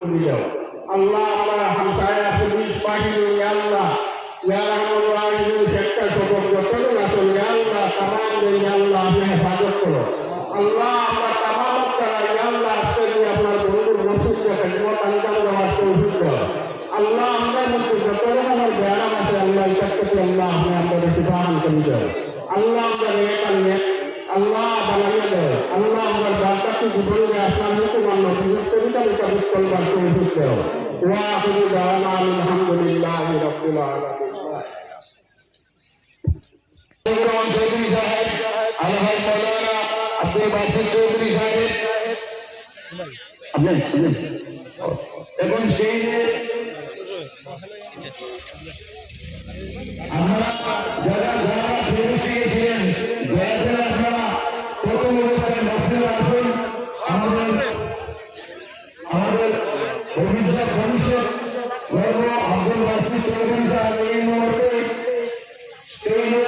अल्लाह हमारा हमसाया पुलिस बाहिनी या अल्लाह या रहमान सेक्टर सबक जतन रासुल या अल्लाह तमाम दिन या अल्लाह अपने हिफाजत करो अल्लाह আমরা तमाम करा या अल्लाह আজকে যে আপনার বন্ধুর মসজিদে খিদমত আঞ্জাম দেওয়ার তৌফিক দাও আল্লাহ আমাদের মধ্যে যত রকমের ব্যায়াম আছে আল্লাহ ইচ্ছাতে আল্লাহ আপনি আমাদের সুবহান করে দাও আল্লাহ আমাদের একান্নে আল্লাহ বানাইয়া দাও আল্লাহ আমার জান্নাতি জীবনে আপনার হুকুম নবীর তরিকা মোতাবেক চলবার তৌফিক দাও ওয়া আখিরু দাওয়ানা আলহামদুলিল্লাহি রাব্বিল আলামিন চৌধুরী সাহেব আলহাজ মাওলানা আব্দুল বাসিত চৌধুরী সাহেব আপনি এখন স্টেজে আমরা যারা যারা ফেরত গিয়েছিলেন দয়া করে আপনারা প্রথম অবস্থায় মসজিদে আসুন আমাদের ভবিষ্যৎ গর্ব আব্দুল বাসিত চৌধুরী সাহেব এই মুহূর্তে স্টেজে